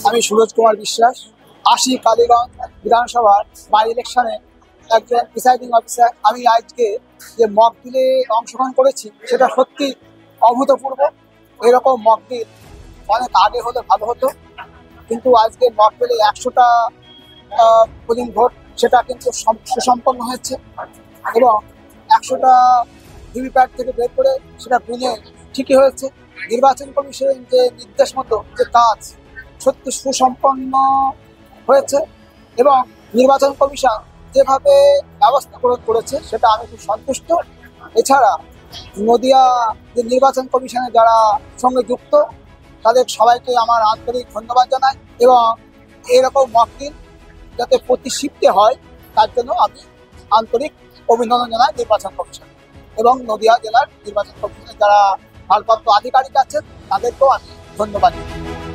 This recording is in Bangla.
আমি সুরজ কুমার বিশ্বাস, আশি কালীগঞ্জ বিধানসভার বাই ইলেকশনে একজন প্রিসাইডিং অফিসার। আমি আজকে যে মক ডিলে অংশগ্রহণ করেছি সেটা সত্যি অভূতপূর্ব। এরকম মক ডিল অনেক আগে হলে ভালো হতো, কিন্তু আজকে মক ডিলে 100টা পোলিং ভোট সেটা কিন্তু সুসম্পন্ন হয়েছে এবং 100টা ভিভিপ্যাট থেকে বের করে সেটা গুনে ঠিকই হয়েছে। নির্বাচন কমিশন যে নির্দেশ মতো যে কাজ সত্যি সুসম্পন্ন হয়েছে এবং নির্বাচন কমিশন যেভাবে ব্যবস্থা গ্রহণ করেছে সেটা আমি খুব সন্তুষ্ট। এছাড়া নদিয়া যে নির্বাচন কমিশনে যারা সঙ্গে যুক্ত তাদের সবাইকে আমার আন্তরিক ধন্যবাদ জানাই এবং এরকম মক ডিল যাতে প্রতি শিফটে হয় তার জন্য আমি আন্তরিক অভিনন্দন জানাই নির্বাচন কমিশন এবং নদিয়া জেলার নির্বাচন কমিশনের যারা ভারপ্রাপ্ত আধিকারিক আছেন তাদেরকেও আমি ধন্যবাদ জানাই।